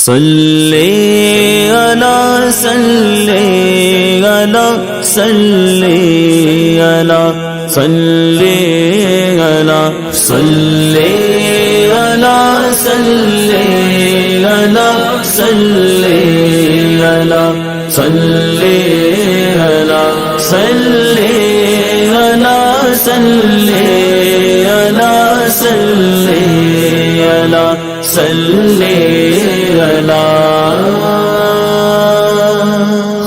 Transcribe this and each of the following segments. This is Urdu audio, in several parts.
صلی علی صلی علی صلی علی صلی علی صلی علی صلی علی صلی علی صلی علی صلی علی صلی علی صلی علی صلی علی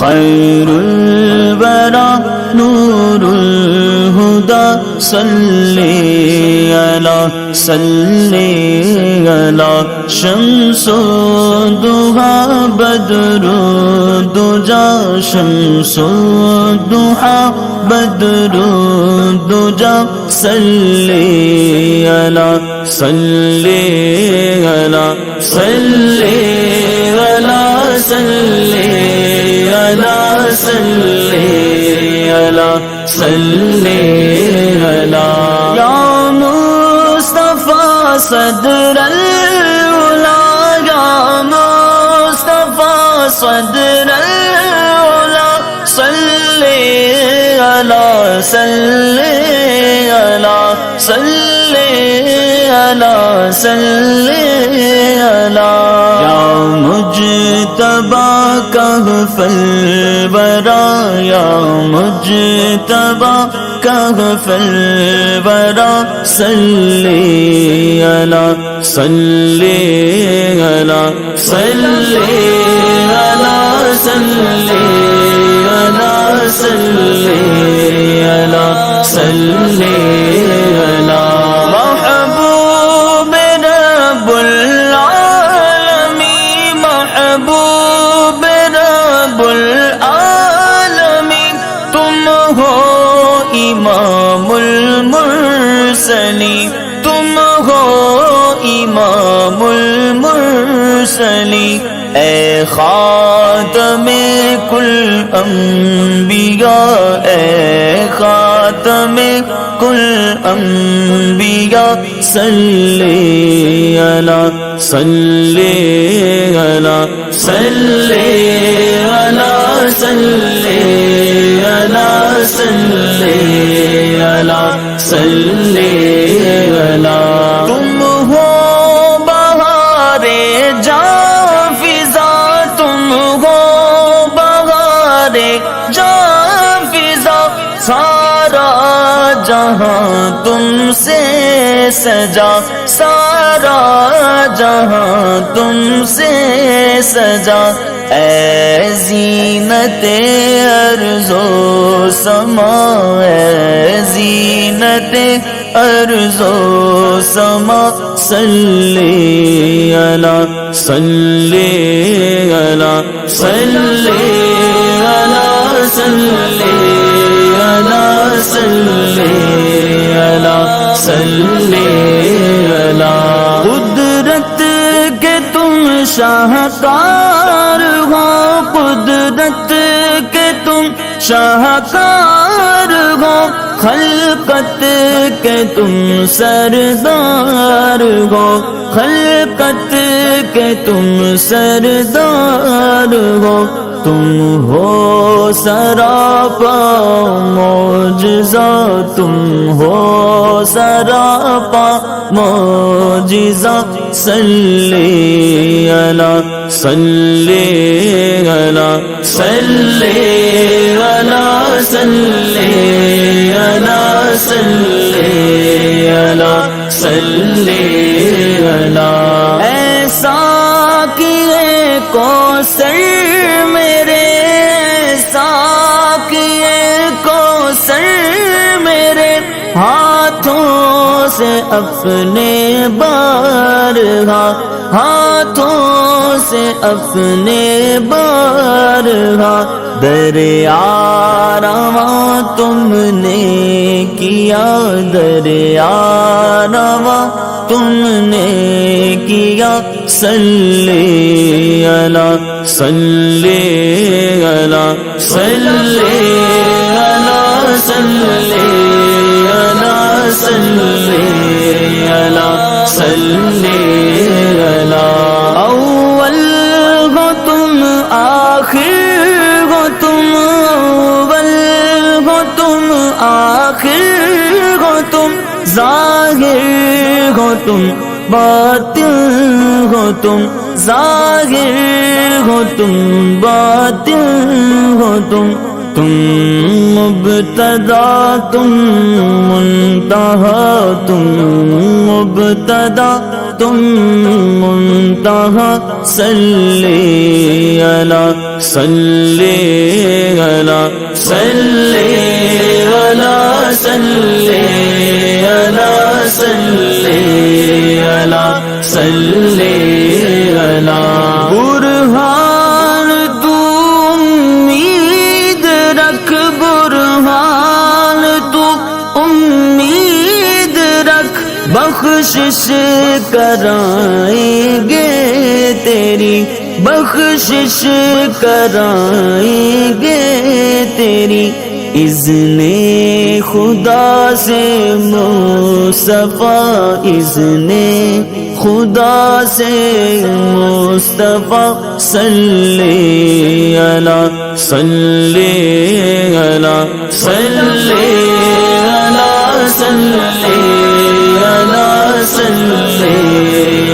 خیر الورا نور الہدی صلی علی صلی علی شمس الضحی بدر الدجی شمس الضحی بدر الدجی صلی علی صلی علی صلی علی صلی علی صلی علی صلی علی یا مصطفیٰ صدر العلا یا مصطفیٰ صدر العلا صلی علی صلی علی صلی علی صلی علی یا مجتبی کہف الورا یا مجتبی کہف الورا صلی علی صلی علی صلی علی صلی علی صلی علی صلی علی محبوب رب العالمین محبوب رب العالمین تم ہو امام المرسلین تم ہو امام المرسلین اے خاتم کل انبیاء اے خاتم کل انبیاء صلی علی صلی علی صلی علی صلی علی صلی علی صلی علی تم ہو بہار جاں فضا تم ہو بہار جاں فضا سارا جہاں تم سے سجا سارا جہاں تم سے سجا اے زینت ارض و سما اے زینت ارض و سما صلی علی صلی علی صلی علی صلی علی صلی علی صلی علی قدرت کے تم شاہکار ہو قدرت کے تم شاہکار ہو خلقت کے تم سردار ہو خلقت کے تم سردار ہو تم ہو سراپا معجزہ تم ہو سراپا معجزہ صلی علی صلی علی صلی علی صلی علی صلی علی صلی علی ایسا کیے کوثر میرے ساقیے کوثر میرے ہاتھوں سے اپنے بارہا ہاتھوں سے اپنے بارہا دریا رواں تم نے کیا دریا رواں تم نے کیا صلی علی صلی علی صلی علی صلی علی صلی علی صلی علی اول ظاہر ہو تم باطن ہو تم ظاہر ہو تم باطن ہو تم مبتدا تم منتہا تم مبتدا تم منتہا صلی اللہ صلی اللہ صلی اللہ صلی اللہ صلی اللہ صلی اللہ برہان تو امید رکھ برہان تو امید رکھ بخشش کرائیں گے تیری بخشش کرائیں گے تیری اذن خدا سے مصطفیٰ اذن خدا سے مصطفیٰ صلی اللہ صلی اللہ صلی اللہ صلی اللہ صلی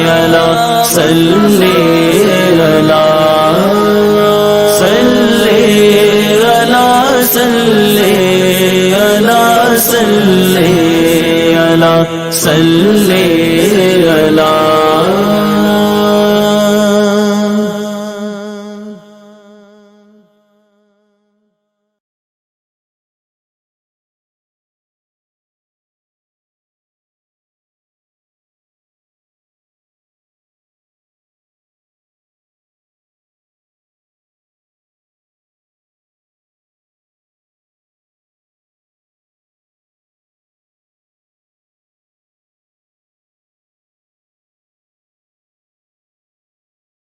اللہ صلی اللہ صلی اللہ صلی اللہ صلی اللہ صلی